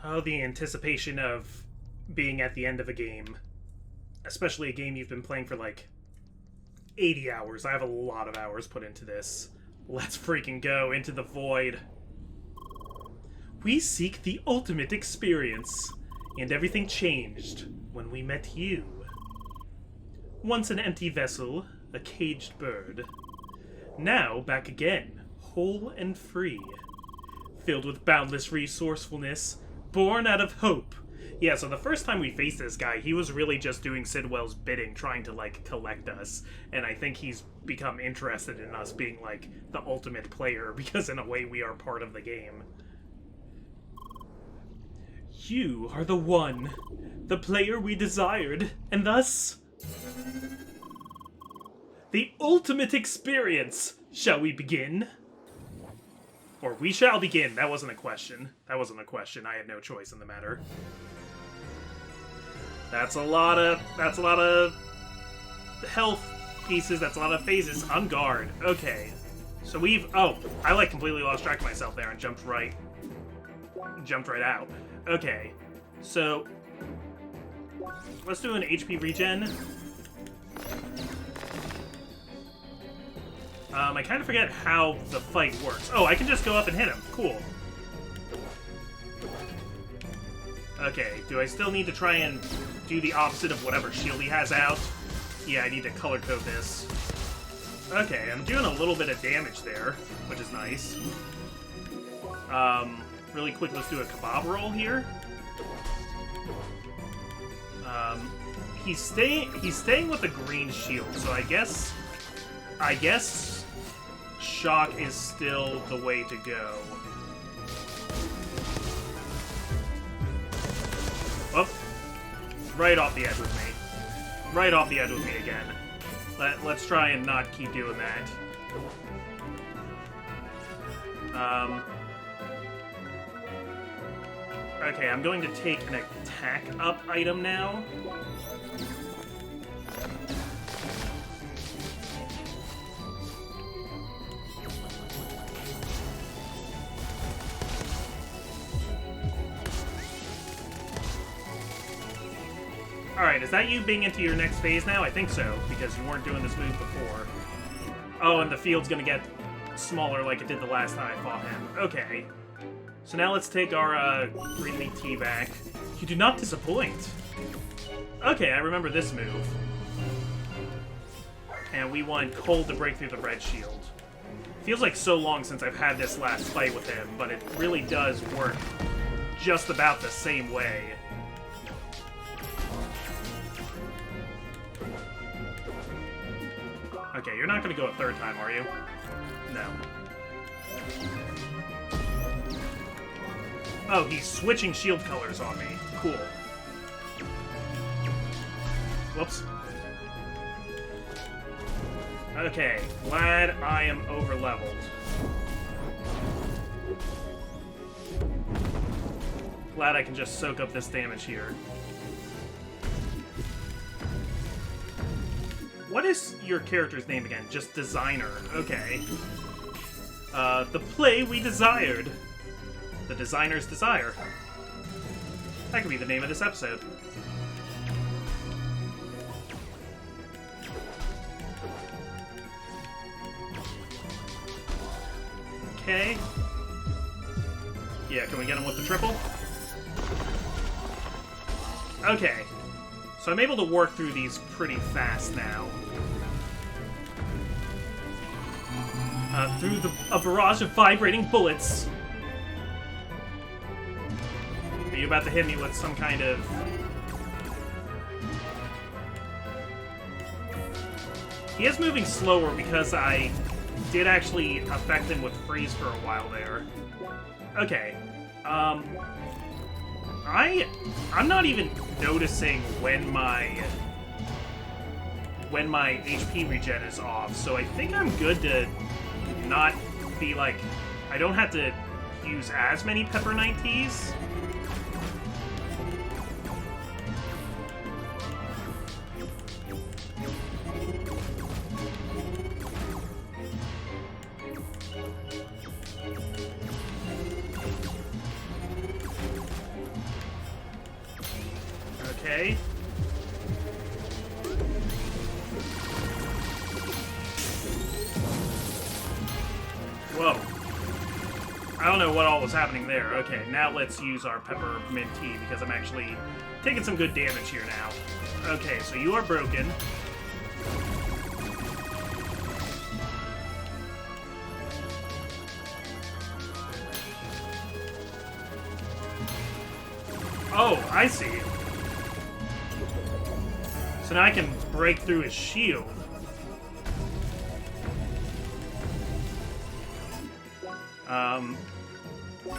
Oh, the anticipation of being at the end of a game. Especially a game you've been playing for like 80 hours. I have a lot of hours put into this. Let's freaking go into the void. We seek the ultimate experience, and everything changed when we met you. Once an empty vessel, a caged bird. Now back again, whole and free. Filled with boundless resourcefulness, born out of hope. Yeah, so the first time we faced this guy, he was really just doing Sidwell's bidding, trying to, like, collect us. And I think he's become interested in us being, like, the ultimate player, because in a way we are part of the game. You are the one, the player we desired, and thus... the ultimate experience! Shall we begin? Or we shall begin. That wasn't a question. That wasn't a question. I had no choice in the matter. That's a lot of health pieces. That's a lot of phases. On guard. Okay. So we've... Oh, I like completely lost track of myself there and jumped right out. Okay. So let's do an HP regen. I kind of forget how the fight works. Oh, I can just go up and hit him. Cool. Okay, do I still need to try and do the opposite of whatever shield he has out? Yeah, I need to color code this. Okay, I'm doing a little bit of damage there, which is nice. Really quick, let's do a kebab roll here. He's staying with the green shield, so I guess shock is still the way to go. Oh, right off the edge with me. Right off the edge with me again. Let's try and not keep doing that. Okay, I'm going to take an attack up item now. Alright, is that you being into your next phase now? I think so, because you weren't doing this move before. Oh, and the field's gonna get smaller like it did the last time I fought him. Okay. So now let's take our green leaf tea back. You do not disappoint. Okay, I remember this move. And we want cold to break through the red shield. Feels like so long since I've had this last fight with him, but it really does work just about the same way. Okay, you're not going to go a third time, are you? No. Oh, he's switching shield colors on me. Cool. Whoops. Okay, glad I am over-leveled. Glad I can just soak up this damage here. What is your character's name again? Just Designer. Okay. The play we desired. The Designer's Desire. That could be the name of this episode. Okay. Yeah, can we get him with the triple? Okay. So I'm able to work through these pretty fast now. Through a barrage of vibrating bullets. Are you about to hit me with some kind of... He is moving slower because I did actually affect him with freeze for a while there. Okay. I'm not even noticing when my HP regen is off, so I think I'm good to not be like... I don't have to use as many Pepper Knight teas. Okay. Whoa. I don't know what all was happening there. Okay, now let's use our peppermint tea because I'm actually taking some good damage here now. Okay, so you are broken. Oh, I see. So now I can break through his shield.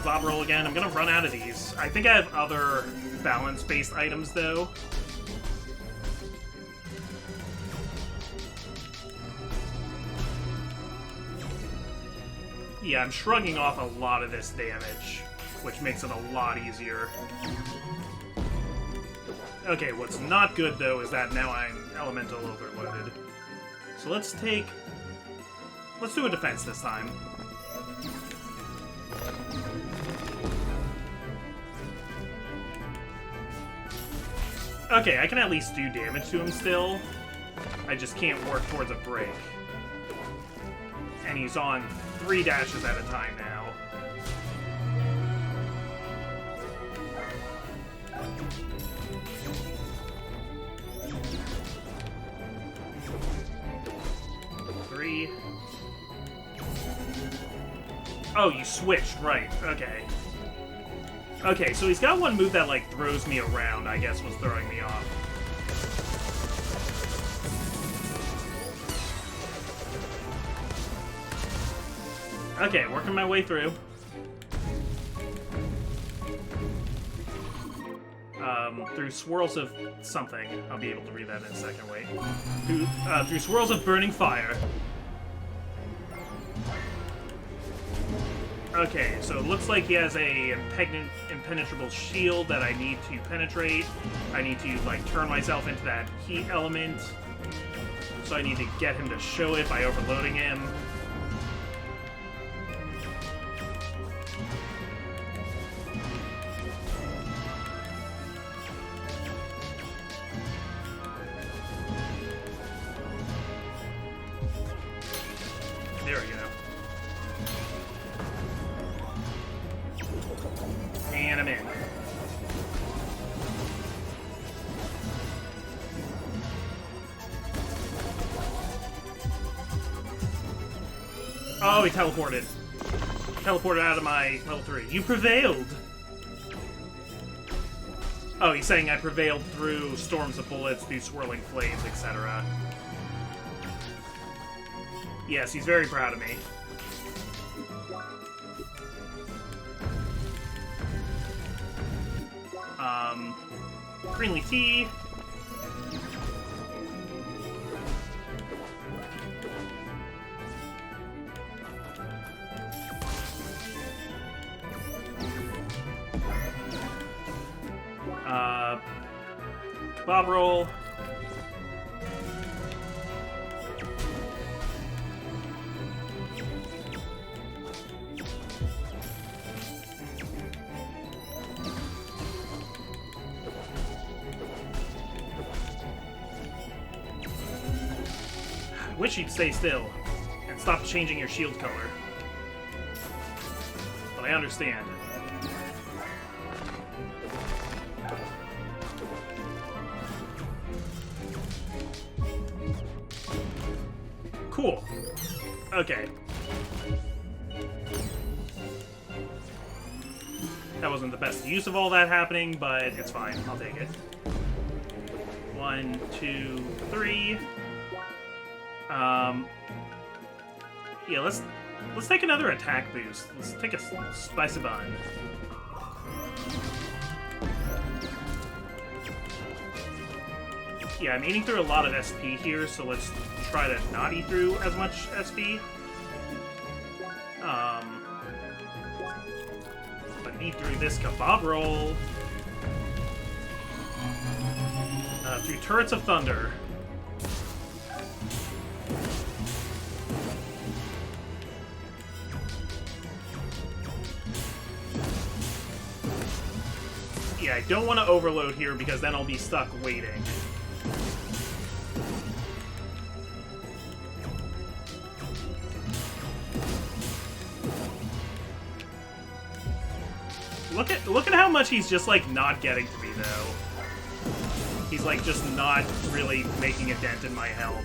Bob roll again. I'm gonna run out of these. I think I have other balance-based items, though. Yeah, I'm shrugging off a lot of this damage, which makes it a lot easier. Okay, what's not good, though, is that now I'm elemental overloaded. So let's do a defense this time. Okay, I can at least do damage to him still. I just can't work towards a break. And he's on 3 dashes at a time now. Three. Oh, you switched, right. Okay. Okay, so he's got one move that, like, throws me around, I guess was throwing me off. Okay, working my way through. Through swirls of something. I'll be able to read that in a second, wait. Through swirls of burning fire. Okay, so it looks like he has a impenetrable shield that I need to penetrate. I need to, like, turn myself into that heat element. So I need to get him to show it by overloading him. There we go. And I'm in. Oh, he teleported. Teleported out of my level 3. You prevailed! Oh, he's saying I prevailed through storms of bullets, through swirling flames, etc. Yes, he's very proud of me. Green leaf tea. Bob roll. I wish you'd stay still and stop changing your shield color. But I understand. Cool. Okay. That wasn't the best use of all that happening, but it's fine. I'll take it. 1, 2, 3. Yeah, let's take another attack boost. Let's take a spicy bun. Yeah, I'm eating through a lot of SP here, so let's try to not eat through as much SP. But eat through this kebab roll. Through Turrets of Thunder. Yeah, I don't want to overload here because then I'll be stuck waiting. Look at how much he's just, like, not getting to me, though. He's, like, just not really making a dent in my health.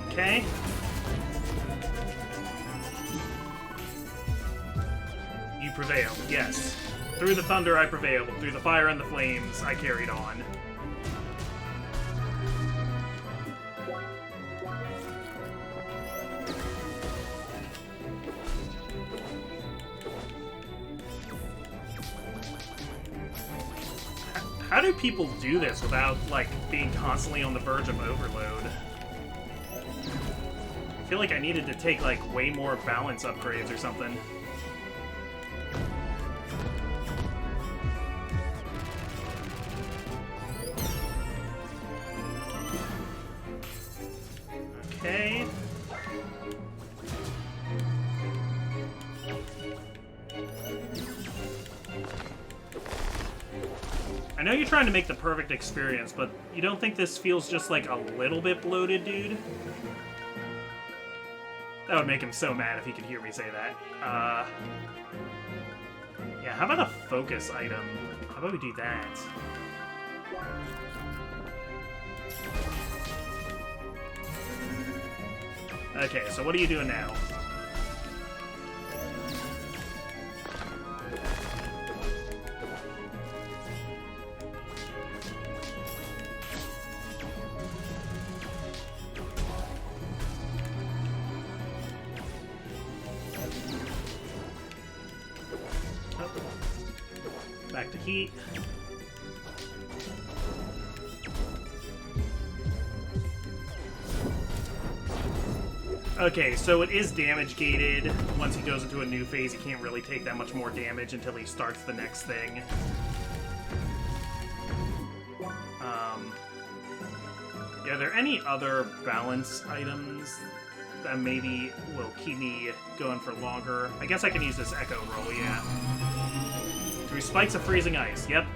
Okay. You prevailed, yes. Through the thunder, I prevailed. Through the fire and the flames, I carried on. How do people do this without, like, being constantly on the verge of overload? I feel like I needed to take, like, way more balance upgrades or something. Okay. I know you're trying to make the perfect experience, but you don't think this feels just, like, a little bit bloated, dude? That would make him so mad if he could hear me say that. Yeah, how about a focus item? How about we do that? Okay, so what are you doing now? Back to heat. Okay, so it is damage gated. Once he goes into a new phase, he can't really take that much more damage until he starts the next thing. Are there any other balance items that maybe will keep me going for longer? I guess I can use this Echo Roll, yeah. Through spikes of freezing ice. Yep,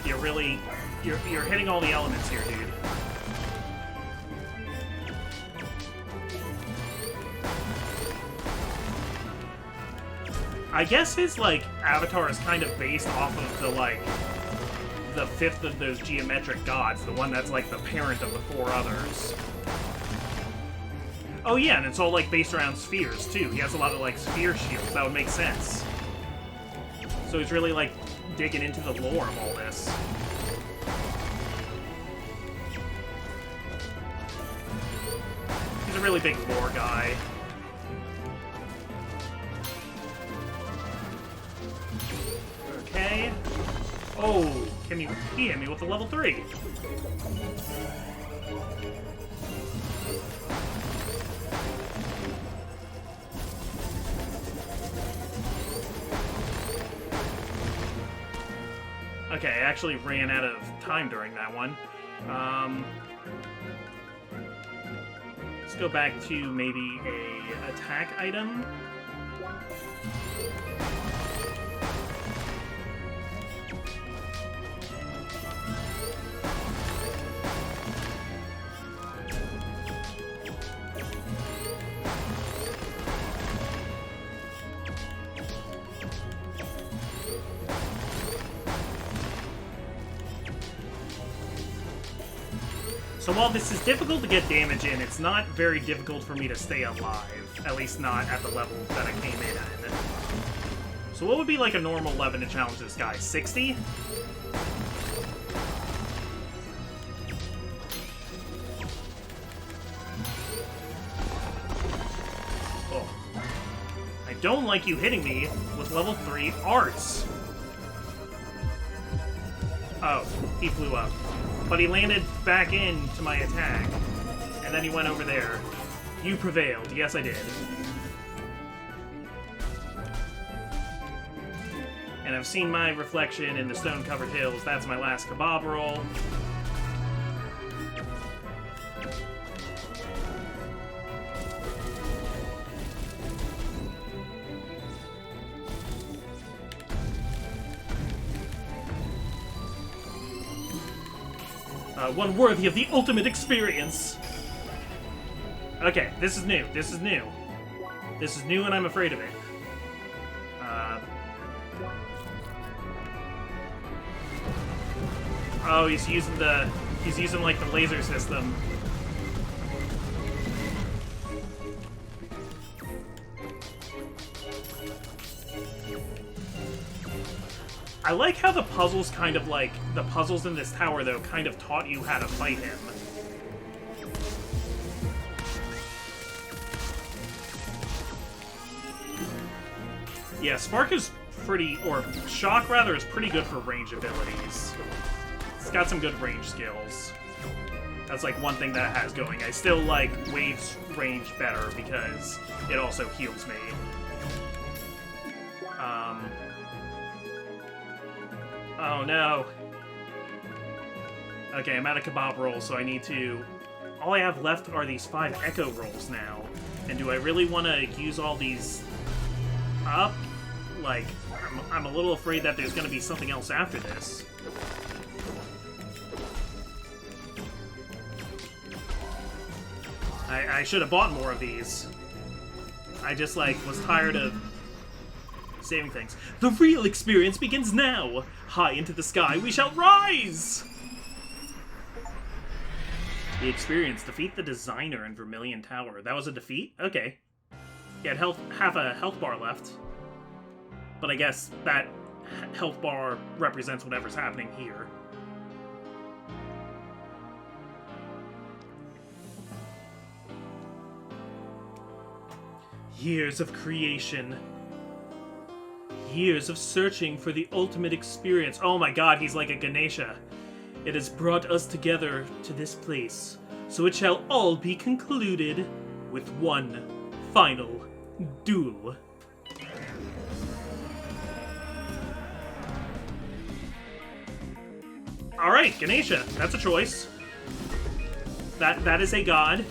you're really... You're hitting all the elements here, dude. I guess his, like, avatar is kind of based off of the, like, the fifth of those geometric gods, the one that's, like, the parent of the four others. Oh yeah, and it's all, like, based around spheres, too. He has a lot of, like, sphere shields. That would make sense. So he's really, like, digging into the lore of all this. He's a really big lore guy. Okay. Oh, he hit me with a level 3. Okay, I actually ran out of time during that one. Let's go back to maybe a attack item. So while this is difficult to get damage in, it's not very difficult for me to stay alive. At least not at the level that I came in at. So what would be like a normal 11 to challenge this guy? 60? Oh. I don't like you hitting me with level 3 arts. Oh, he flew up. But he landed back into my attack. And then he went over there. You prevailed. Yes, I did. And I've seen my reflection in the stone-covered hills. That's my last kebab roll. One worthy of the ultimate experience. Okay, this is new. This is new. This is new and I'm afraid of it. Oh, he's using like the laser system. I like how the puzzles kind of like, the puzzles in this tower though kind of taught you how to fight him. Yeah, Spark is pretty, or Shock rather, is pretty good for range abilities. It's got some good range skills. That's like one thing that it has going. I still like Wave's range better because it also heals me. Oh no. Okay, I'm at a kebab roll, so I need to... All I have left are these 5 echo rolls now. And do I really want to use all these up? Like, I'm a little afraid that there's going to be something else after this. I should have bought more of these. I just, like, was tired of saving things. The real experience begins now! High into the sky we shall rise! The experience. Defeat the designer in Vermilion Tower. That was a defeat? Okay. Yeah, have a health bar left. But I guess that health bar represents whatever's happening here. Years of creation. Years of searching for the ultimate experience. Oh my god, he's like a Ganesha. It has brought us together to this place, so it shall all be concluded with one final duel. Alright, Ganesha, that's a choice. That is a god.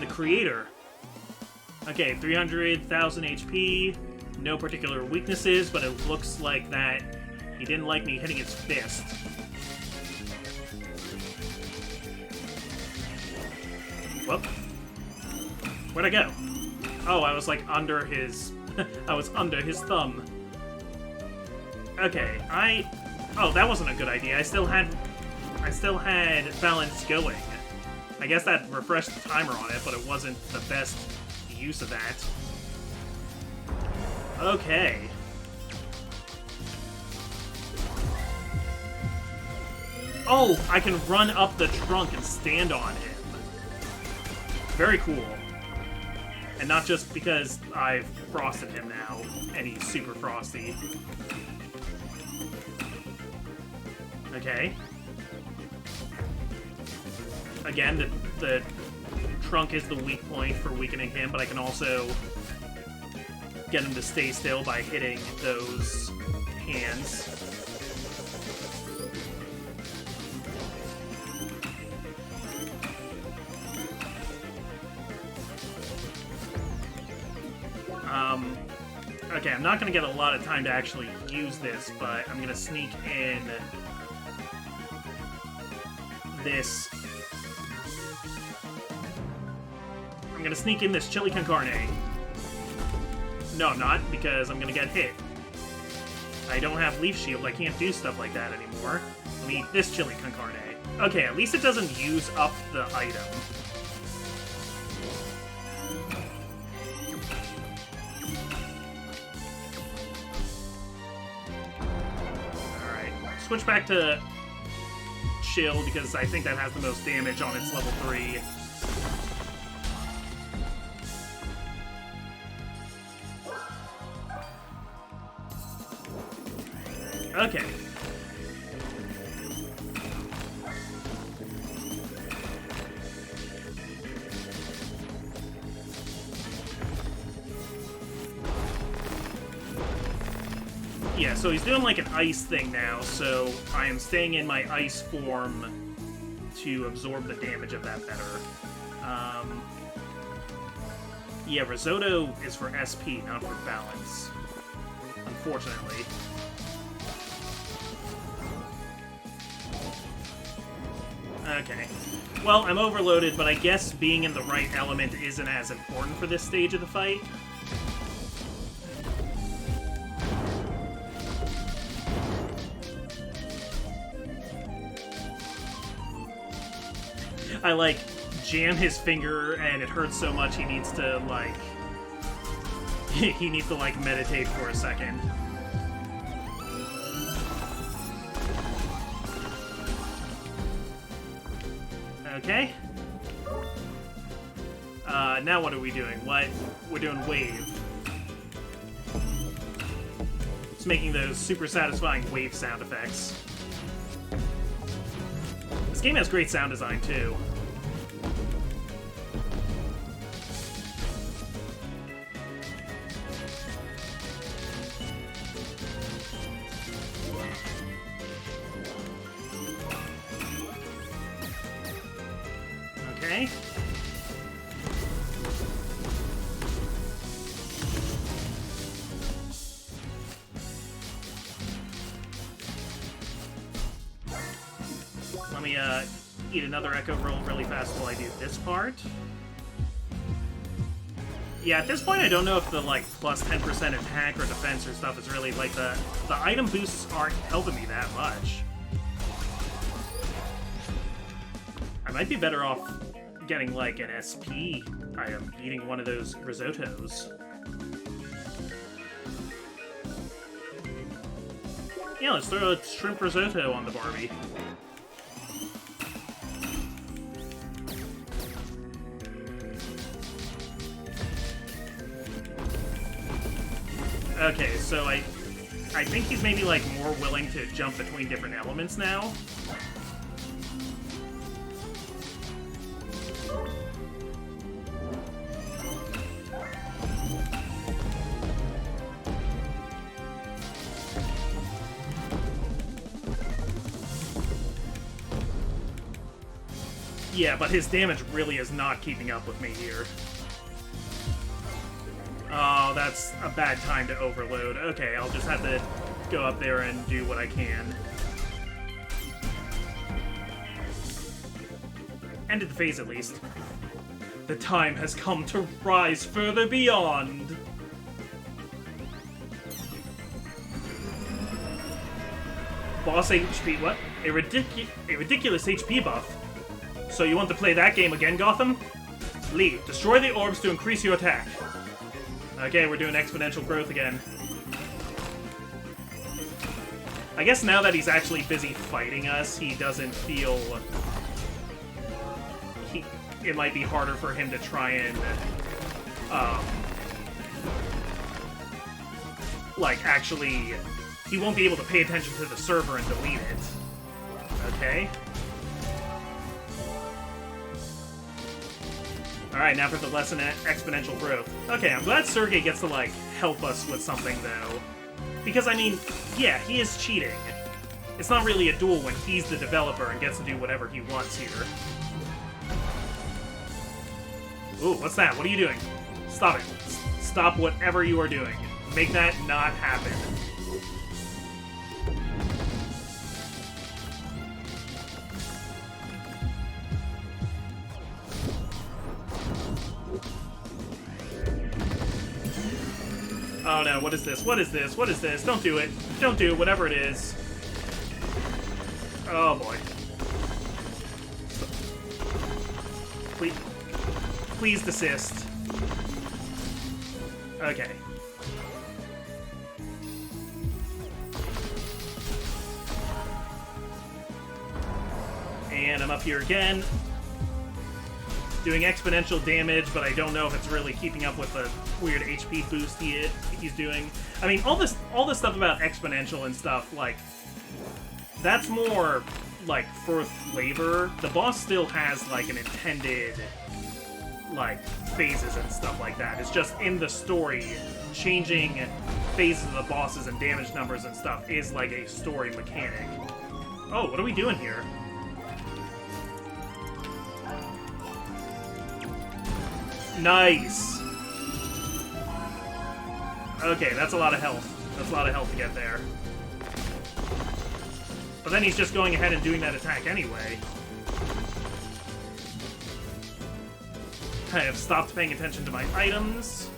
The creator. Okay, 300,000 HP, no particular weaknesses, but it looks like that he didn't like me hitting his fist. Whoop. Where'd I go? Oh, I was like under his... I was under his thumb. Okay, oh, that wasn't a good idea. I still had balance going. I guess that refreshed the timer on it, but it wasn't the best use of that. Okay. Oh, I can run up the trunk and stand on him. Very cool. And not just because I've frosted him now, and he's super frosty. Okay. Again, the trunk is the weak point for weakening him, but I can also get him to stay still by hitting those hands. Okay, I'm not going to get a lot of time to actually use this, but I'm going to sneak in this... I'm going to sneak in this chili con carne. No, I'm not, because I'm going to get hit. I don't have leaf shield, I can't do stuff like that anymore. Let me eat this chili con carne. Okay, at least it doesn't use up the item. Switch back to chill because I think that has the most damage on its level 3. Okay. Yeah, so he's doing like an ice thing now, so I am staying in my ice form to absorb the damage of that better. Yeah, Risotto is for SP, not for balance. Unfortunately. Okay. Well, I'm overloaded, but I guess being in the right element isn't as important for this stage of the fight. I, like, jam his finger, and it hurts so much he needs to, like... he needs to, like, meditate for a second. Okay. Now what are we doing? What? We're doing wave. It's making those super satisfying wave sound effects. This game has great sound design, too. Okay. Let me eat another Echo Roll really fast while I do this part. Yeah, at this point I don't know if the like plus 10% attack or defense or stuff is really like the item boosts aren't helping me that much. I might be better off getting like an SP item, eating one of those risottos. Yeah, let's throw a shrimp risotto on the Barbie. Okay, so I think he's maybe like more willing to jump between different elements now. Yeah, but his damage really is not keeping up with me here. Oh, that's a bad time to overload. Okay, I'll just have to go up there and do what I can. Ended the phase, at least. The time has come to rise further beyond. Boss HP, what? A ridiculous HP buff. So you want to play that game again, Gautham? Leave. Destroy the orbs to increase your attack. Okay, we're doing exponential growth again. I guess now that he's actually busy fighting us, he doesn't feel... it might be harder for him to try and... like, actually... He won't be able to pay attention to the server and delete it. Okay. Alright, now for the lesson exponential growth. Okay, I'm glad Sergey gets to, like, help us with something, though. Because, I mean, yeah, he is cheating. It's not really a duel when he's the developer and gets to do whatever he wants here. Ooh, what's that? What are you doing? Stop it. Stop whatever you are doing. Make that not happen. Oh no, what is this? What is this? What is this? Don't do it. Don't do whatever it is. Oh boy. Please, please desist. Okay. And I'm up here again. Doing exponential damage, but I don't know if it's really keeping up with the weird HP boost he's doing. I mean, all this stuff about exponential and stuff, like, that's more, like, for flavor. The boss still has, like, an intended, like, phases and stuff like that. It's just in the story, changing phases of the bosses and damage numbers and stuff is, like, a story mechanic. Oh, what are we doing here? Nice! Okay, that's a lot of health. That's a lot of health to get there. But then he's just going ahead and doing that attack anyway. I have stopped paying attention to my items.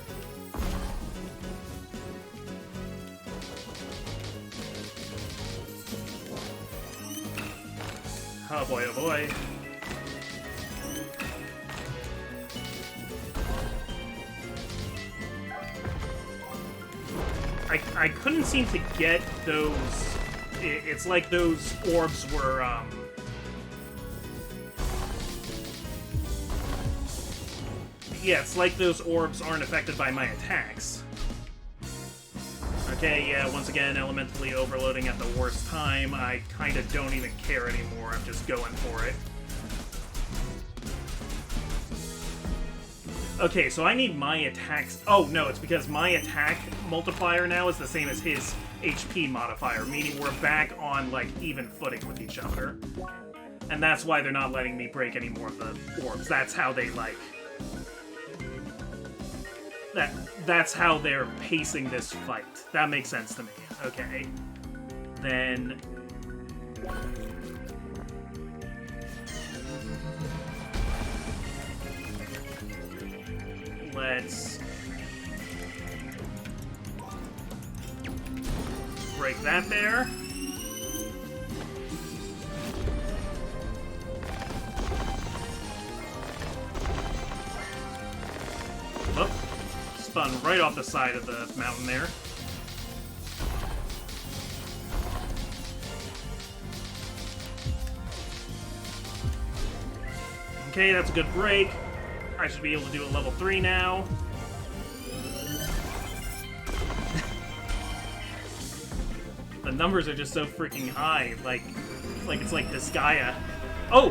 Oh boy, oh boy. I couldn't seem to get those... It's like those orbs were, Yeah, it's like those orbs aren't affected by my attacks. Okay, yeah, once again, elementally overloading at the worst time. I kinda don't even care anymore, I'm just going for it. Okay, so I need my attacks... Oh, no, it's because my attack multiplier now is the same as his HP modifier, meaning we're back on, like, even footing with each other. And that's why they're not letting me break any more of the orbs. That's how they, like... That's how they're pacing this fight. That makes sense to me. Okay. Then... Let's... break that there. Oh, spun right off the side of the mountain there. Okay, that's a good break. I should be able to do a level 3 now. The numbers are just so freaking high. Like it's like this Gaia. Oh!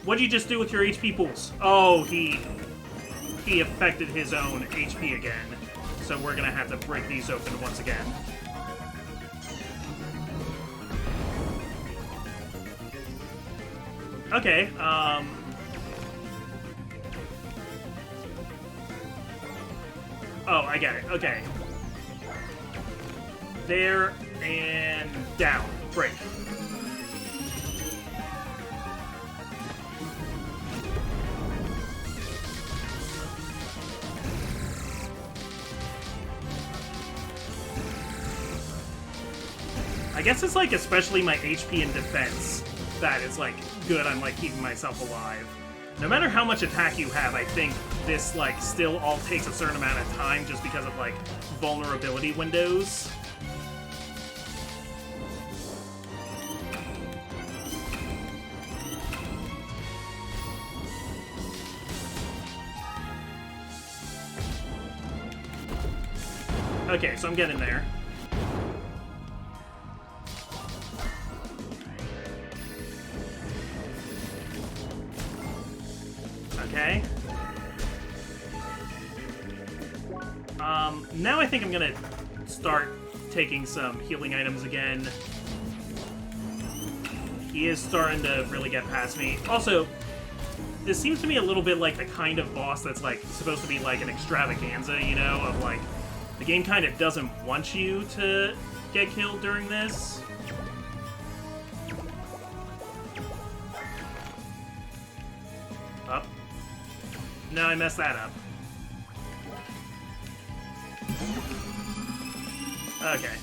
What'd you just do with your HP pools? Oh, he affected his own HP again. So we're gonna have to break these open once again. Okay, Oh, I get it. Okay. There and down. Break. I guess it's like especially my HP and defense that is like good. I'm like keeping myself alive. No matter how much attack you have, I think this, like, still all takes a certain amount of time just because of, like, vulnerability windows. Okay, so I'm getting there. Okay. Now I think I'm gonna start taking some healing items again. He is starting to really get past me. Also, this seems to me a little bit like the kind of boss that's, like, supposed to be like an extravaganza, you know, of, like, the game kind of doesn't want you to get killed during this. Up. No, I messed that up. Okay.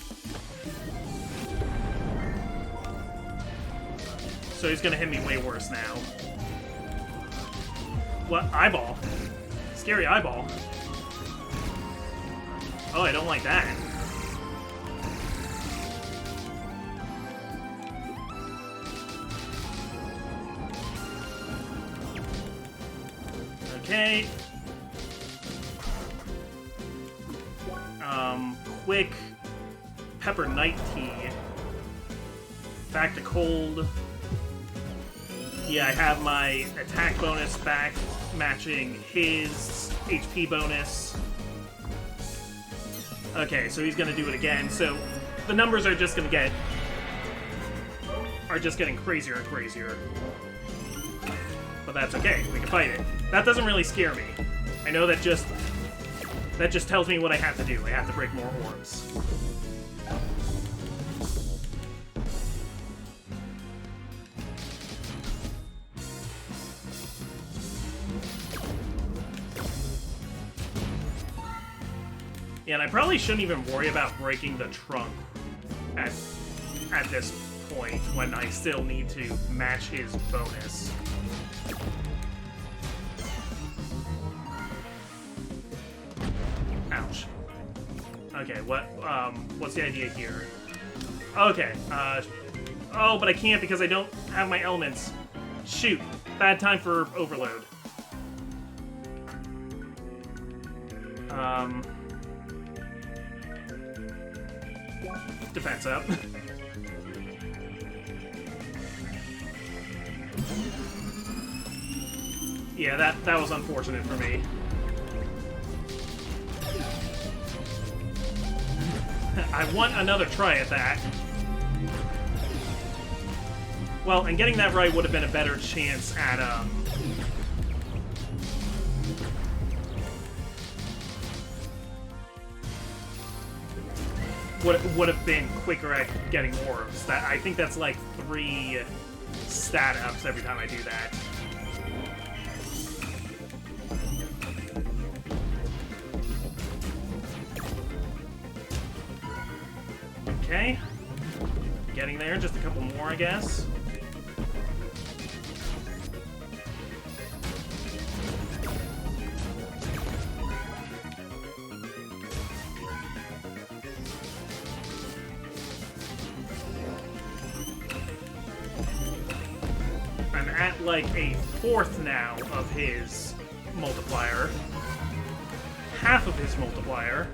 So he's gonna hit me way worse now. What? Eyeball? Scary eyeball. Oh, I don't like that. Okay. Quick pepper night tea. Back to cold. Yeah, I have my attack bonus back, matching his HP bonus. Okay, so he's gonna do it again. So the numbers are just gonna getting crazier and crazier. But that's okay. We can fight it. That doesn't really scare me. I know that just tells me what I have to do. I have to break more orbs. Yeah, and I probably shouldn't even worry about breaking the trunk at this point when I still need to match his bonus. Ouch. Okay, what's the idea here? Okay, oh, but I can't because I don't have my elements. Shoot, bad time for overload. Defense up. Yeah, that was unfortunate for me. I want another try at that. Well, and getting that right would have been a better chance at, would have been quicker at getting orbs. That I think that's like 3 stat ups every time I do that. Okay. Getting there, just a couple more, I guess. I'm at like a 4th now of his multiplier. Half of his multiplier.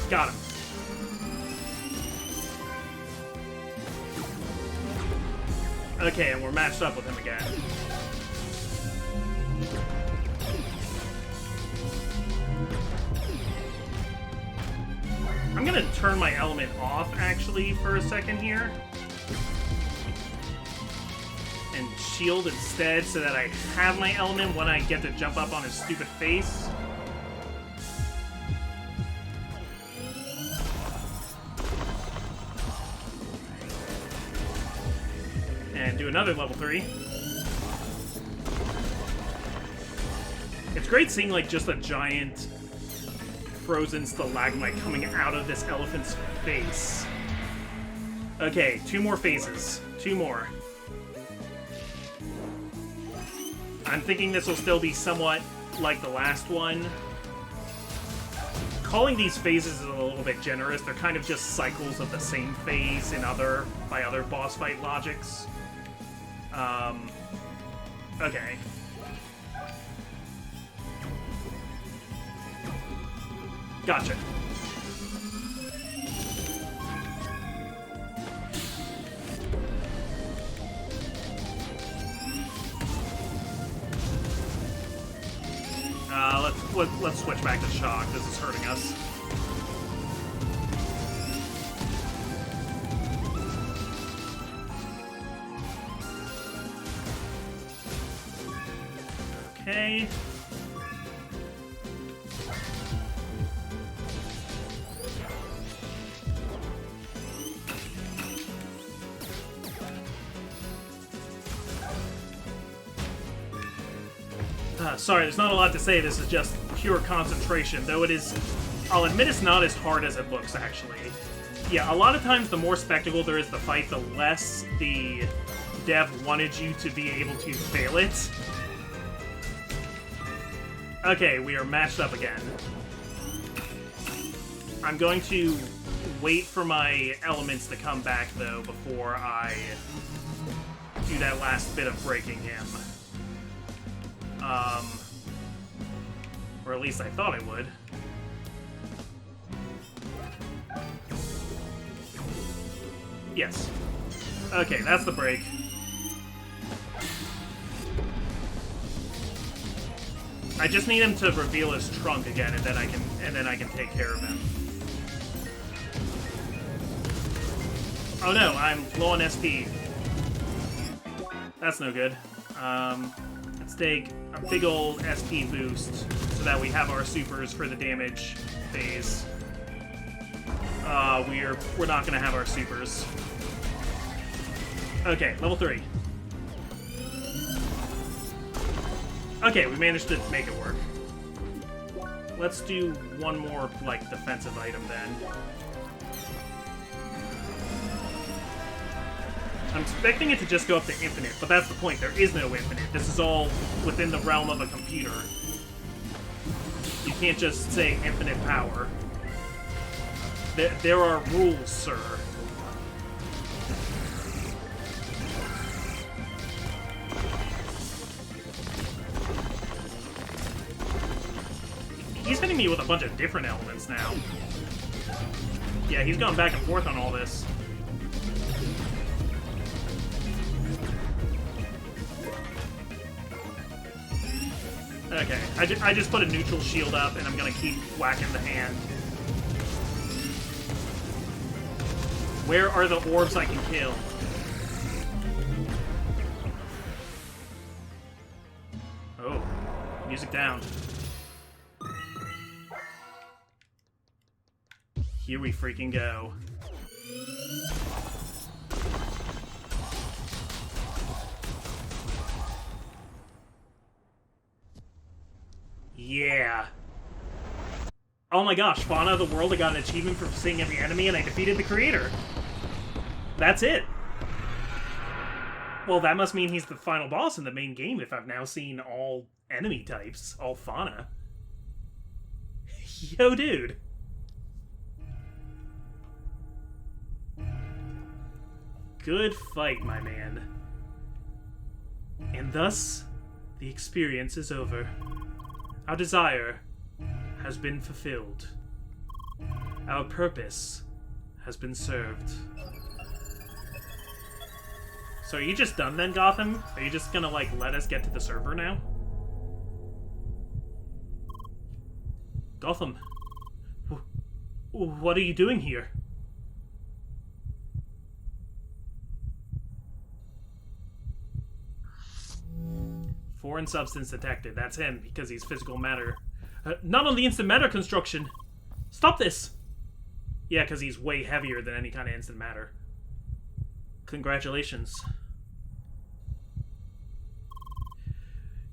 Got him. Okay, and we're matched up with him again. I'm gonna turn my element off, actually, for a second here. And shield instead, so that I have my element when I get to jump up on his stupid face. And do another level 3. It's great seeing, like, just a giant frozen stalagmite coming out of this elephant's face. Okay, 2 more phases. 2 more. I'm thinking this will still be somewhat like the last one. Calling these phases is a little bit generous. They're kind of just cycles of the same phase by other boss fight logics. Okay. Gotcha. Let's switch back to shock. This is hurting us. Okay. Sorry, there's not a lot to say. This is just pure concentration, though it is... I'll admit it's not as hard as it looks, actually. Yeah, a lot of times the more spectacle there is to fight, the less the dev wanted you to be able to fail it. Okay, we are matched up again. I'm going to wait for my elements to come back, though, before I do that last bit of breaking him. Or at least I thought I would. Yes. Okay, that's the break. I just need him to reveal his trunk again, and then I can take care of him. Oh no, I'm low on SP. That's no good. Let's take a big old SP boost so that we have our supers for the damage phase. We're not gonna have our supers. Okay, level 3. Okay, we managed to make it work. Let's do one more, like, defensive item then. I'm expecting it to just go up to infinite, but that's the point. There is no infinite. This is all within the realm of a computer. You can't just say infinite power. There are rules, sir. He's hitting me with a bunch of different elements now. Yeah, he's going back and forth on all this. Okay, I just put a neutral shield up, and I'm gonna keep whacking the hand. Where are the orbs I can kill? Oh, music down. Here we freaking go. Yeah. Oh my gosh, Fauna of the World, I got an achievement for seeing every enemy and I defeated the creator. That's it. Well, that must mean he's the final boss in the main game if I've now seen all enemy types, all fauna. Yo, dude. Good fight, my man. And thus, the experience is over. Our desire has been fulfilled. Our purpose has been served. So are you just done then, Gautham? Are you just gonna, like, let us get to the server now? Gautham, what are you doing here? Foreign substance detected. That's him, because he's physical matter. Not on the instant matter construction! Stop this! Yeah, because he's way heavier than any kind of instant matter. Congratulations.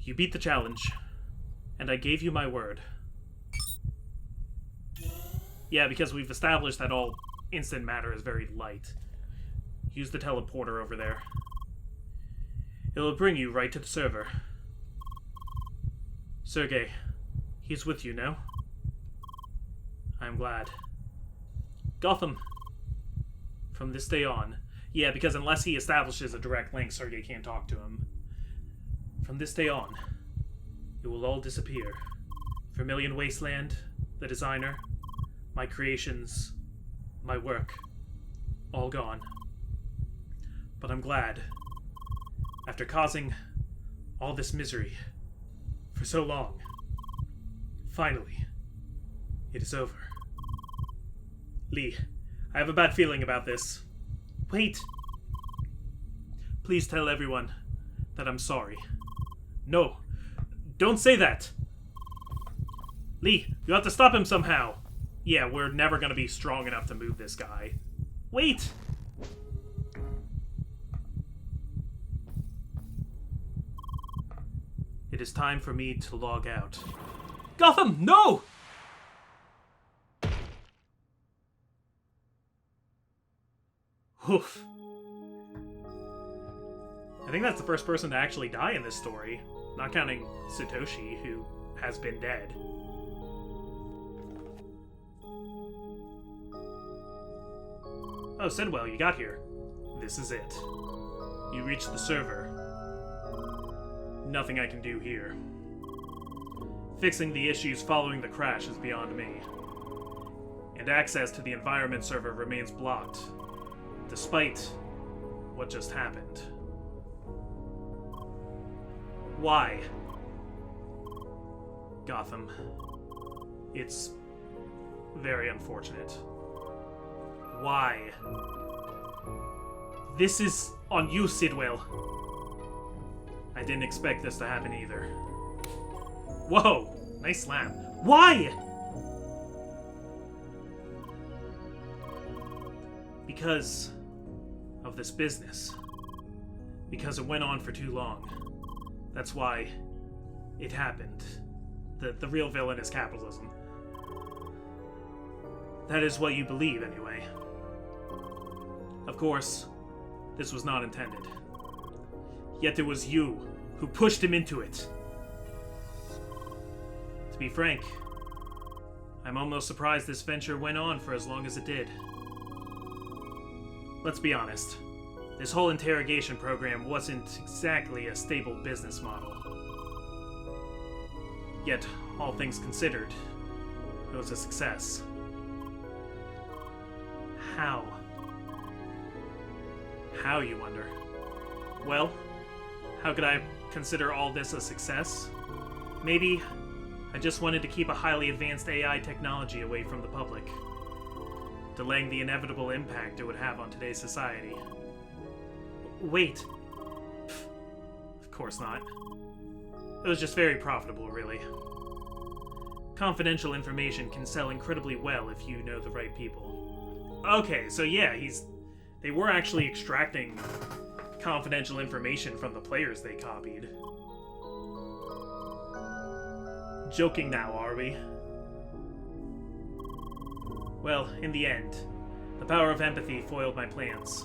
You beat the challenge, and I gave you my word. Yeah, because we've established that all instant matter is very light. Use the teleporter over there. It will bring you right to the server. Sergey, he's with you now. I'm glad. Gautham, from this day on. Yeah, because unless he establishes a direct link, Sergey can't talk to him. From this day on, it will all disappear. Vermilion Wasteland, the designer, my creations, my work, all gone. But I'm glad. After causing all this misery for so long, finally, it is over. Lee, I have a bad feeling about this. Wait! Please tell everyone that I'm sorry. No, don't say that! Lee, you have to stop him somehow! Yeah, we're never gonna be strong enough to move this guy. Wait! It is time for me to log out. Gautham, no! Oof. I think that's the first person to actually die in this story. Not counting Satoshi, who has been dead. Oh, Sidwell, you got here. This is it. You reached the server. Nothing I can do here. Fixing the issues following the crash is beyond me. And access to the environment server remains blocked, despite what just happened. Why? Gautham. It's very unfortunate. Why? This is on you, Sidwell. I didn't expect this to happen either. Whoa! Nice slam. Why? Because of this business. Because it went on for too long. That's why it happened. The real villain is capitalism. That is what you believe, anyway. Of course, this was not intended. Yet it was you who pushed him into it. To be frank, I'm almost surprised this venture went on for as long as it did. Let's be honest. This whole interrogation program wasn't exactly a stable business model. Yet, all things considered, it was a success. How? How, you wonder? Well, how could I consider all this a success? Maybe I just wanted to keep a highly advanced AI technology away from the public, delaying the inevitable impact it would have on today's society. Wait. Pfft, of course not. It was just very profitable, really. Confidential information can sell incredibly well if you know the right people. Okay, so yeah, they were actually extracting confidential information from the players they copied. Joking now, are we? Well, in the end, the power of empathy foiled my plans.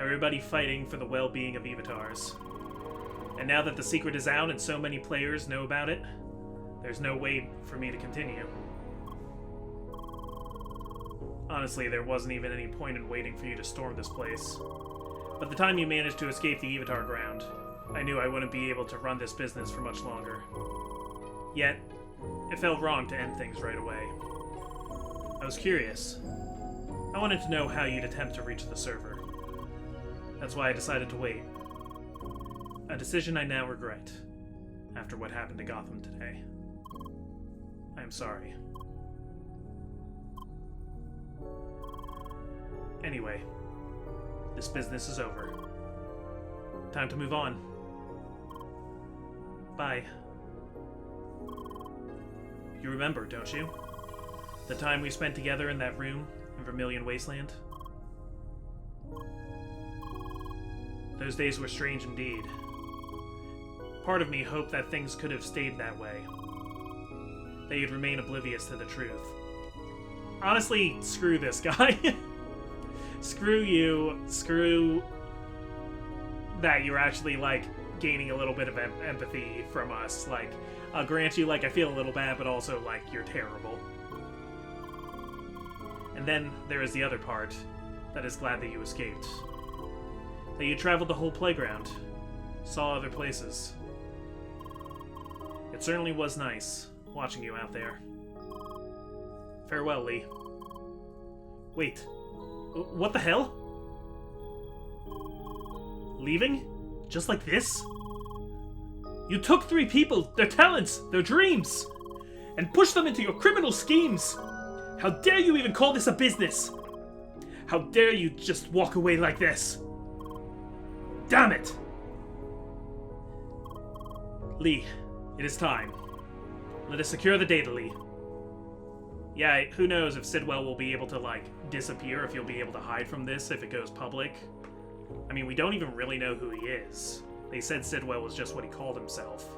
Everybody fighting for the well-being of Evatars. And now that the secret is out and so many players know about it, there's no way for me to continue. Honestly, there wasn't even any point in waiting for you to storm this place. By the time you managed to escape the Evatar ground, I knew I wouldn't be able to run this business for much longer. Yet, it felt wrong to end things right away. I was curious. I wanted to know how you'd attempt to reach the server. That's why I decided to wait. A decision I now regret, after what happened to Gautham today. I am sorry. Anyway, this business is over. Time to move on. Bye. You remember, don't you? The time we spent together in that room in Vermilion Wasteland? Those days were strange indeed. Part of me hoped that things could have stayed that way. That you'd remain oblivious to the truth. Honestly, screw this guy. Screw you. Screw that you're actually, like, gaining a little bit of empathy from us. Like, I'll grant you, like, I feel a little bad, but also, like, you're terrible. And then there is the other part that is glad that you escaped. That you traveled the whole playground, saw other places. It certainly was nice watching you out there. Farewell, Lee. Wait, what the hell? Leaving? Just like this? You took 3 people, their talents, their dreams, and pushed them into your criminal schemes. How dare you even call this a business? How dare you just walk away like this? Damn it! Lee, it is time. Let us secure the data, Lee. Yeah, who knows if Sidwell will be able to, like, disappear, if he'll be able to hide from this if it goes public. I mean, we don't even really know who he is. They said Sidwell was just what he called himself.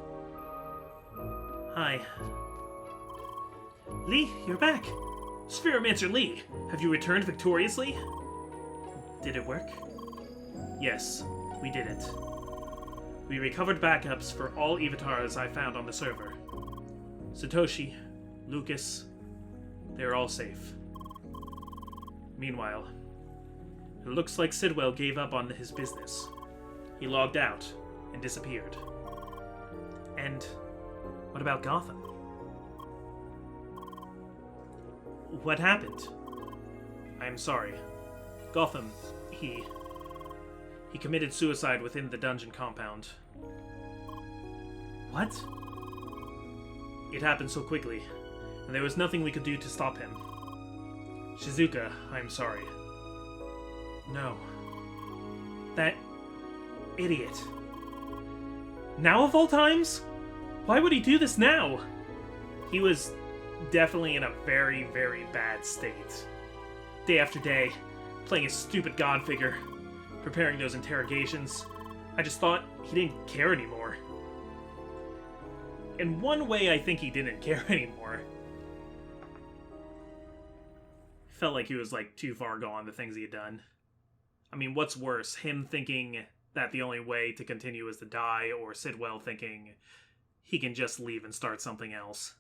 Hi. Lee, you're back. Spheromancer Lee, have you returned victoriously? Did it work? Yes, we did it. We recovered backups for all Evatars I found on the server. Satoshi, Lucas, they're all safe. Meanwhile, it looks like Sidwell gave up on his business. He logged out and disappeared. And what about Gautham? What happened? I am sorry. Gautham, he committed suicide within the dungeon compound. What? It happened so quickly, and there was nothing we could do to stop him. Shizuka, I am sorry. No. That idiot. Now of all times? Why would he do this now? He was definitely in a very, very bad state. Day after day, playing a stupid god figure, preparing those interrogations. I just thought he didn't care anymore. In one way, I think he didn't care anymore. Felt like he was, like, too far gone, the things he had done. I mean, what's worse, him thinking that the only way to continue is to die, or Sidwell thinking he can just leave and start something else?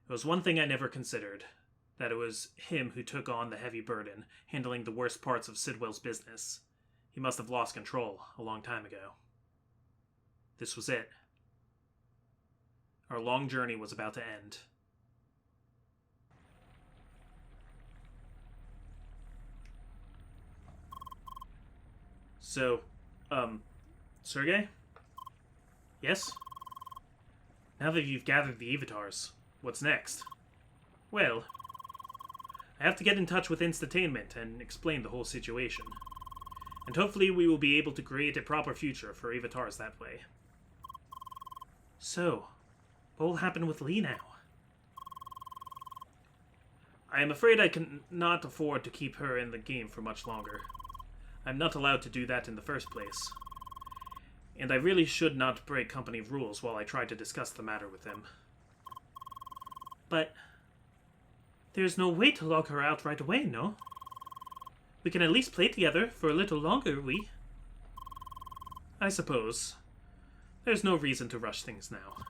It was one thing I never considered, that it was him who took on the heavy burden, handling the worst parts of Sidwell's business. He must have lost control a long time ago. This was it. Our long journey was about to end. So, Sergey? Yes? Now that you've gathered the avatars, what's next? Well, I have to get in touch with Instatainment and explain the whole situation. And hopefully we will be able to create a proper future for avatars that way. So, what will happen with Lee now? I am afraid I cannot afford to keep her in the game for much longer. I'm not allowed to do that in the first place. And I really should not break company rules while I try to discuss the matter with him. But there's no way to log her out right away, no? We can at least play together for a little longer, I suppose. There's no reason to rush things now.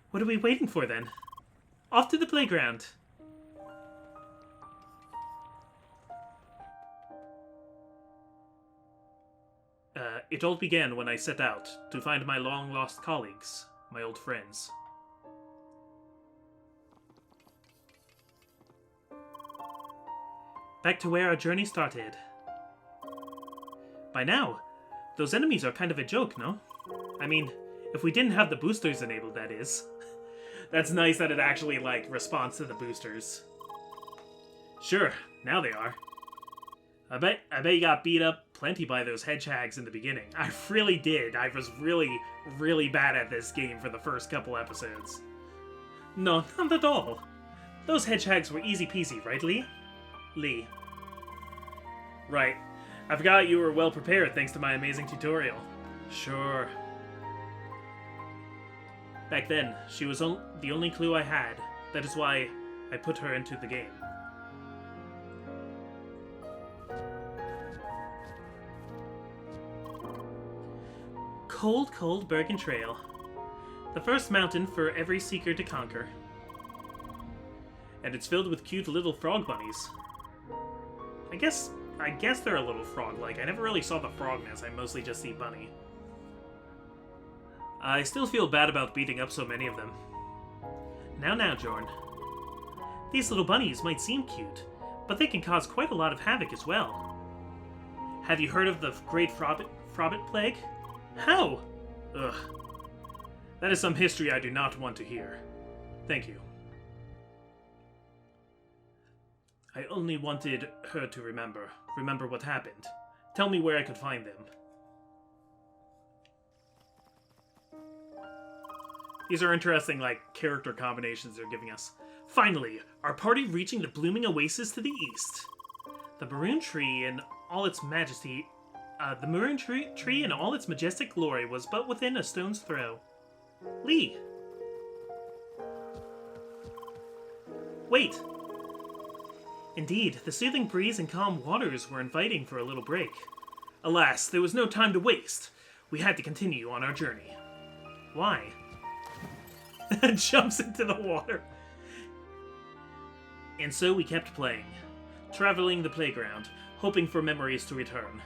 What are we waiting for, then? Off to the playground! It all began when I set out to find my long-lost colleagues, my old friends. Back to where our journey started. By now, those enemies are kind of a joke, no? I mean, if we didn't have the boosters enabled, that is. That's nice that it actually, like, responds to the boosters. Sure, now they are. I bet you got beat up plenty by those hedgehogs in the beginning. I really did. I was really, really bad at this game for the first couple episodes. No, not at all. Those hedgehogs were easy peasy, right, Lee? Lee. Right. I forgot you were well prepared thanks to my amazing tutorial. Sure. Back then, she was the only clue I had. That is why I put her into the game. Cold, cold Bergen Trail. The first mountain for every seeker to conquer. And it's filled with cute little frog bunnies. I guess they're a little frog-like. I never really saw the frogness, I mostly just see bunny. I still feel bad about beating up so many of them. Now, Jorn. These little bunnies might seem cute, but they can cause quite a lot of havoc as well. Have you heard of the Great Frobbit Plague? How? Ugh. That is some history I do not want to hear. Thank you. I only wanted her to remember what happened. Tell me where I could find them. These are interesting, like, character combinations they're giving us. Finally, our party reaching the blooming oasis to the east. The maroon tree in all its majesty... the maroon tree in all its majestic glory was but within a stone's throw. Lee! Wait! Indeed, the soothing breeze and calm waters were inviting for a little break. Alas, there was no time to waste. We had to continue on our journey. Why? Jumps into the water. And so we kept playing, traveling the playground, hoping for memories to return.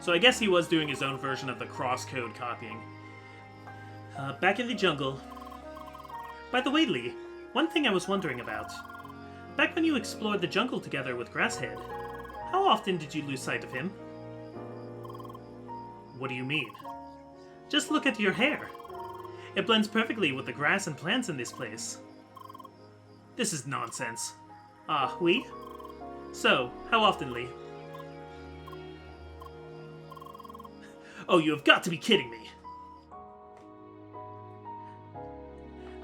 So I guess he was doing his own version of the CrossCode copying. Back in the jungle. By the way, Lee, one thing I was wondering about. Back when you explored the jungle together with Grasshead, how often did you lose sight of him? What do you mean? Just look at your hair. It blends perfectly with the grass and plants in this place. This is nonsense. Oui? So, how often, Lee? Oh, you have got to be kidding me!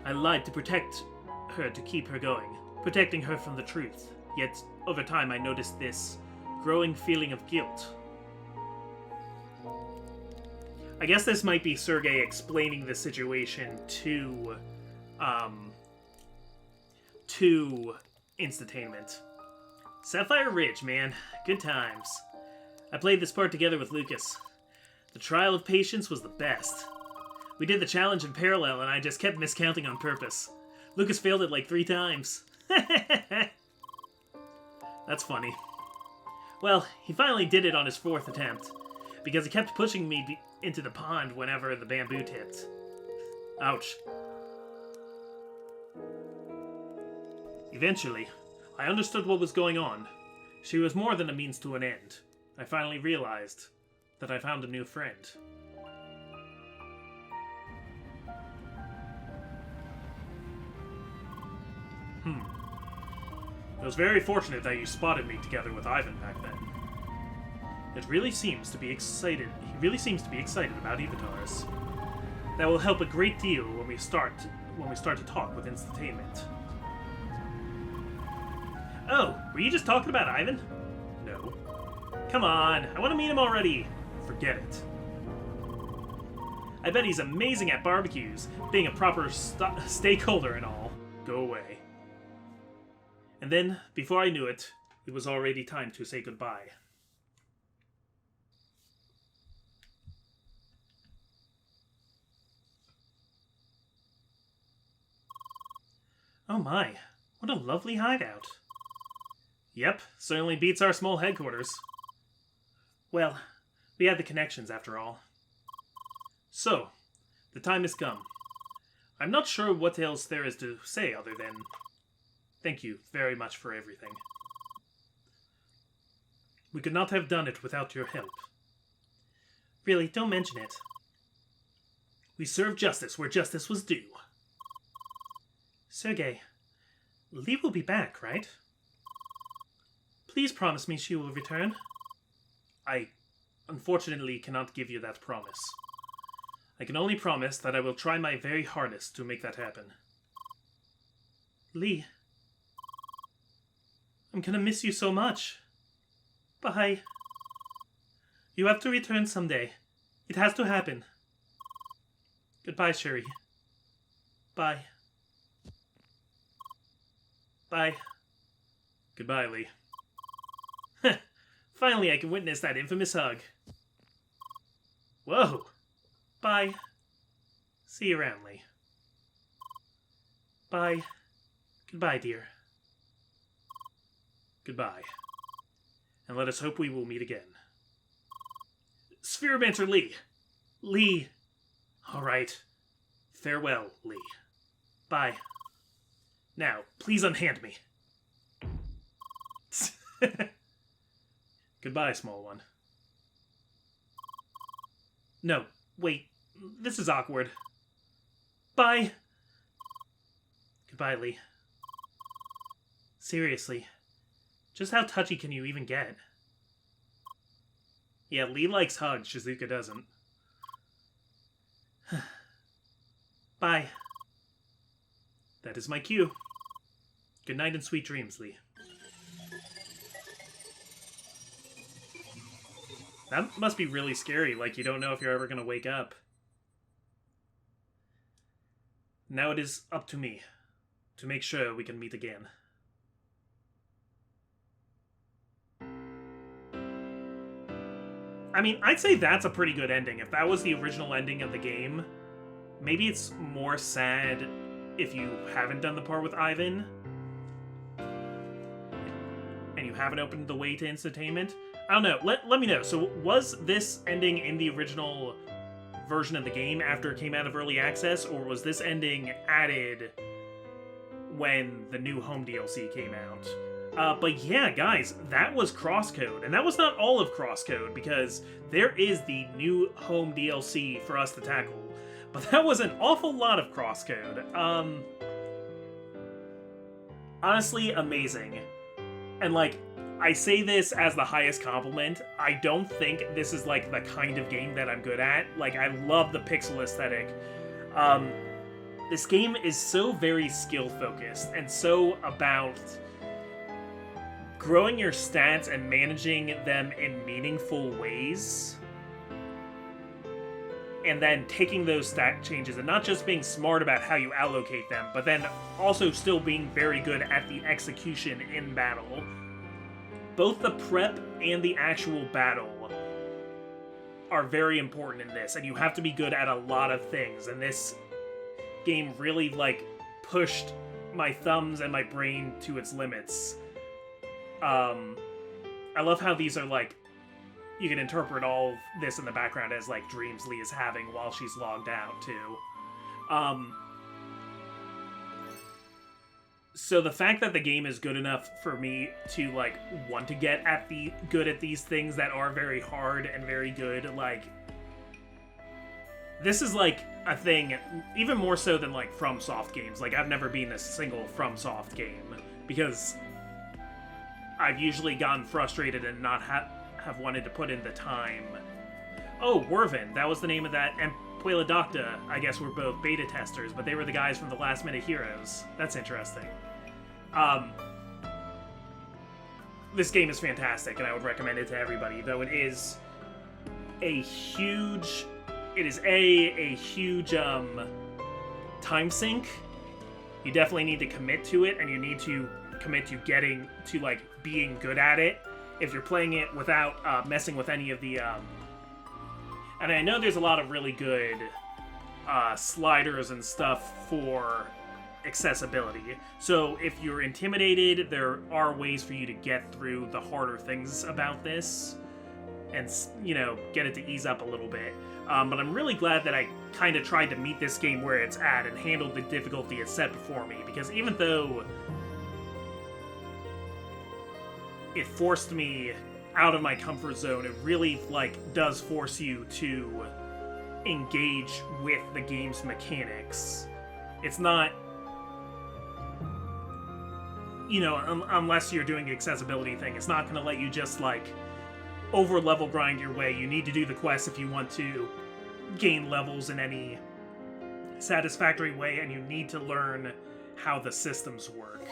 I lied to protect her to keep her going, protecting her from the truth. Yet, over time I noticed this growing feeling of guilt. I guess this might be Sergei explaining the situation to Instantainment. Sapphire Ridge, man. Good times. I played this part together with Lucas. The trial of patience was the best. We did the challenge in parallel, and I just kept miscounting on purpose. Lucas failed it like 3 times. That's funny. Well, he finally did it on his 4th attempt, because he kept pushing me into the pond whenever the bamboo tipped. Ouch. Eventually, I understood what was going on. She was more than a means to an end. I finally realized that I found a new friend. It was very fortunate that you spotted me together with Ivan back then. He really seems to be excited about avatars. That will help a great deal when we start to talk with Instantainment. Oh, were you just talking about Ivan? No. Come on, I want to meet him already. Forget it. I bet he's amazing at barbecues, being a proper stakeholder and all. Go away. And then, before I knew it, it was already time to say goodbye. Oh my, what a lovely hideout. Yep, certainly beats our small headquarters. Well, we had the connections after all. So, the time has come. I'm not sure what else there is to say other than thank you very much for everything. We could not have done it without your help. Really, don't mention it. We served justice where justice was due. Sergei, Lee will be back, right? Please promise me she will return. I, unfortunately, cannot give you that promise. I can only promise that I will try my very hardest to make that happen. Lee, I'm gonna miss you so much. Bye. You have to return someday. It has to happen. Goodbye, Sherry. Bye. Bye. Goodbye, Lee. Finally, I can witness that infamous hug. Whoa. Bye. See you around, Lee. Bye. Goodbye, dear. Goodbye. And let us hope we will meet again. Spheromancer Lee. Lee. All right. Farewell, Lee. Bye. Now, please unhand me. Goodbye, small one. No, wait. This is awkward. Bye. Goodbye, Lee. Seriously. Just how touchy can you even get? Yeah, Lee likes hugs, Shizuka doesn't. Bye. That is my cue. Good night and sweet dreams, Lee. That must be really scary, like you don't know if you're ever going to wake up. Now it is up to me to make sure we can meet again. I mean, I'd say that's a pretty good ending. If that was the original ending of the game, maybe it's more sad if you haven't done the part with Ivan and you haven't opened the way to Instantainment. I don't know. Let me know. So was this ending in the original version of the game after it came out of early access, or was this ending added when the new home DLC came out? But yeah, guys, that was CrossCode. And that was not all of CrossCode, because there is the new home DLC for us to tackle. But that was an awful lot of CrossCode. Honestly, amazing. And, like, I say this as the highest compliment. I don't think this is, like, the kind of game that I'm good at. Like, I love the pixel aesthetic. this game is so very skill focused and so about growing your stats and managing them in meaningful ways, and then taking those stat changes and not just being smart about how you allocate them, but then also still being very good at the execution in battle. Both the prep and the actual battle are very important in this, and you have to be good at a lot of things, and this game really, like, pushed my thumbs and my brain to its limits. I love how these are, like, you can interpret all of this in the background as, like, dreams Lee is having while she's logged out, too. So the fact that the game is good enough for me to, like, want to get good at these things that are very hard and very good, like, this is, like, a thing, even more so than, like, FromSoft games. Like, I've never been a single FromSoft game, because I've usually gotten frustrated and not have wanted to put in the time. Oh, Wervin, that was the name of that, and Puella Docta, I guess, were both beta testers, but they were the guys from the Last Minute Heroes. That's interesting. This game is fantastic, and I would recommend it to everybody, though it is a huge time sink. You definitely need to commit to it, and you need to commit to getting to, like, being good at it if you're playing it without messing with any of the and I know there's a lot of really good sliders and stuff for accessibility, so if you're intimidated, there are ways for you to get through the harder things about this and, you know, get it to ease up a little bit. But I'm really glad that I kind of tried to meet this game where it's at and handled the difficulty it set before me, because even though it forced me out of my comfort zone, it really, like, does force you to engage with the game's mechanics. It's not, you know, unless you're doing the accessibility thing, it's not going to let you just, like, over-level grind your way. You need to do the quest if you want to gain levels in any satisfactory way, and you need to learn how the systems work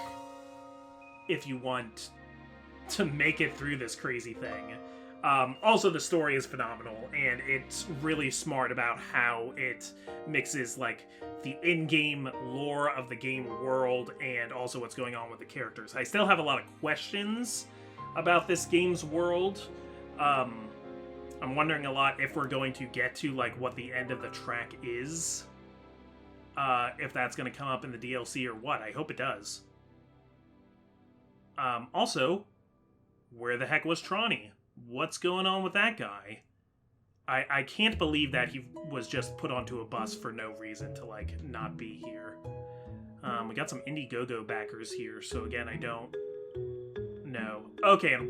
if you want to make it through this crazy thing. Also, the story is phenomenal, and it's really smart about how it mixes, like, the in-game lore of the game world and also what's going on with the characters. I still have a lot of questions about this game's world. I'm wondering a lot if we're going to get to, like, what the end of the track is. If that's going to come up in the DLC or what. I hope it does. Also, where the heck was Tronny? What's going on with that guy? I can't believe that he was just put onto a bus for no reason to, like, not be here. We got some Indiegogo backers here, so again, I don't know. Okay, and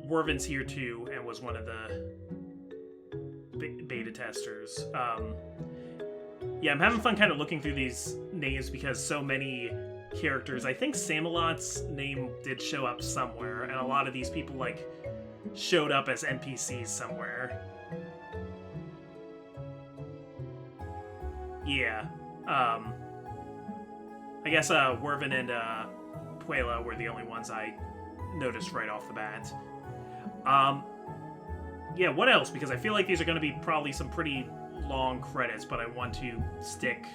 Wervin's here too, and was one of the beta testers. Yeah, I'm having fun kind of looking through these names because so many characters. I think Samalot's name did show up somewhere, and a lot of these people, like, showed up as NPCs somewhere. Yeah. I guess Wervin and Puella were the only ones I noticed right off the bat. Yeah, what else? Because I feel like these are going to be probably some pretty long credits, but I want to stick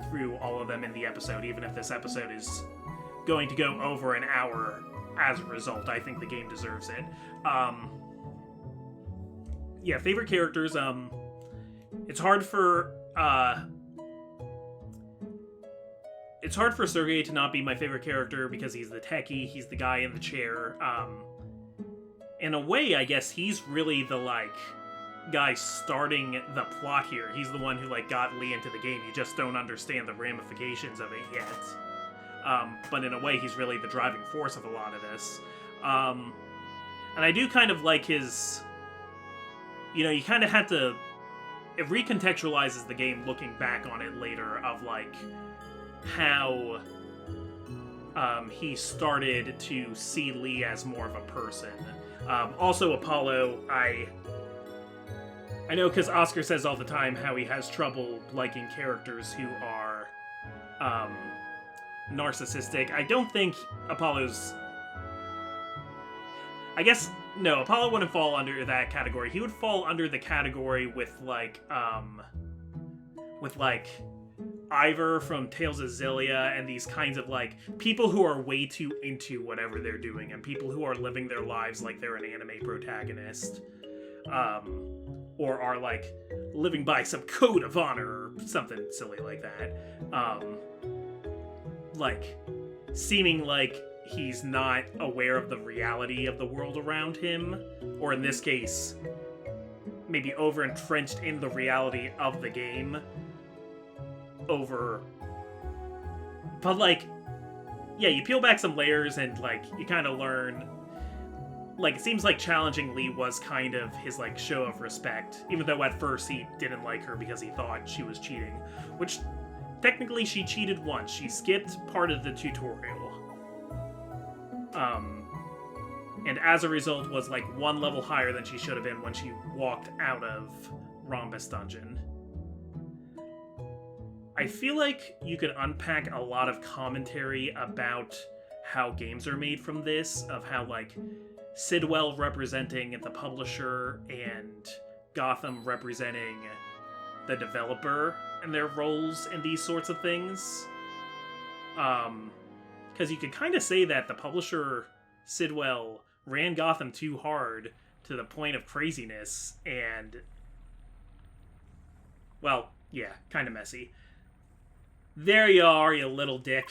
through all of them in the episode, even if this episode is going to go over an hour as a result. I think the game deserves it. Yeah, favorite characters. It's hard for Sergei to not be my favorite character because he's the techie, he's the guy in the chair. In a way, I guess he's really the, like, guy starting the plot here. He's the one who, like, got Lee into the game. You just don't understand the ramifications of it yet. But in a way, he's really the driving force of a lot of this. And I do kind of like his... You know, you kind of have to... It recontextualizes the game looking back on it later of, like, how he started to see Lee as more of a person. Also, Apollo, I know, because Oscar says all the time how he has trouble liking characters who are narcissistic. I don't think Apollo's... I guess, no, Apollo wouldn't fall under that category. He would fall under the category with, like, Ivor from Tales of Xillia and these kinds of, like, people who are way too into whatever they're doing and people who are living their lives like they're an anime protagonist. Or are, like, living by some code of honor or something silly like that. Like, seeming like he's not aware of the reality of the world around him, or in this case, maybe over-entrenched in the reality of the game. But, like, yeah, you peel back some layers and, like, you kind of learn... Like, it seems like challenging Lee was kind of his, like, show of respect, even though at first he didn't like her because he thought she was cheating. Which, technically, she cheated once. She skipped part of the tutorial. And as a result was, like, one level higher than she should have been when she walked out of Rhombus Dungeon. I feel like you could unpack a lot of commentary about how games are made from this, of how, like, Sidwell representing the publisher and Gautham representing the developer and their roles in these sorts of things. Because you could kind of say that the publisher, Sidwell, ran Gautham too hard to the point of craziness and... Well, yeah, kind of messy. There you are, you little dick.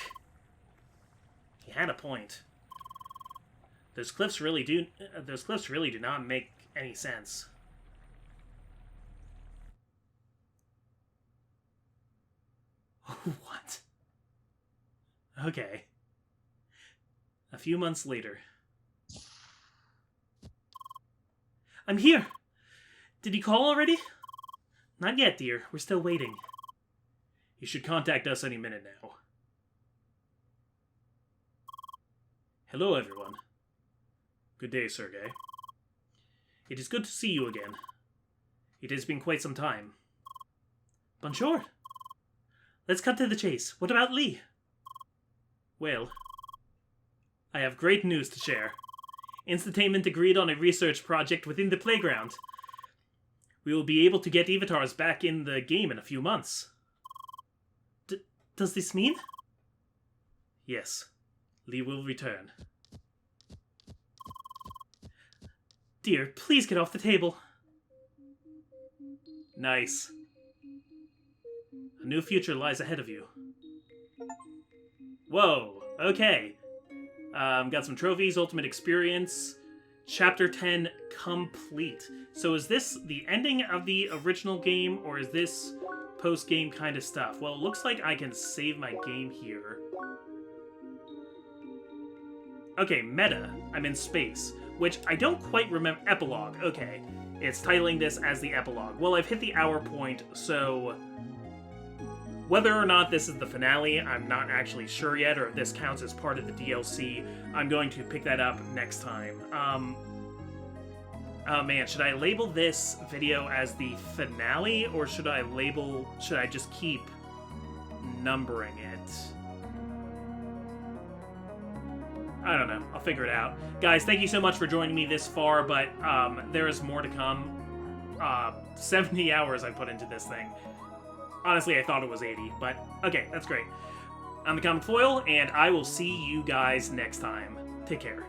He had a point. Those cliffs really do not make any sense. What? Okay. A few months later. I'm here! Did he call already? Not yet, dear. We're still waiting. He should contact us any minute now. Hello, everyone. Good day, Sergei. It is good to see you again. It has been quite some time. Bonjour. Let's cut to the chase. What about Lee? Well, I have great news to share. Instatainment agreed on a research project within the playground. We will be able to get avatars back in the game in a few months. Does this mean? Yes. Lee will return. Dear, please get off the table. Nice. A new future lies ahead of you. Whoa, okay. Got some trophies, ultimate experience. Chapter 10 complete. So is this the ending of the original game, or is this post-game kind of stuff? Well, it looks like I can save my game here. Okay, meta. I'm in space. Which I don't quite remember. Epilogue. Okay. It's titling this as the epilogue. Well, I've hit the hour point, so... Whether or not this is the finale, I'm not actually sure yet, or if this counts as part of the DLC. I'm going to pick that up next time. Oh man, should I label this video as the finale, or should I just keep numbering it? I don't know. I'll figure it out. Guys, thank you so much for joining me this far, but there is more to come. 70 hours I put into this thing. Honestly, I thought it was 80, but okay, that's great. I'm the Comic Foil, and I will see you guys next time. Take care.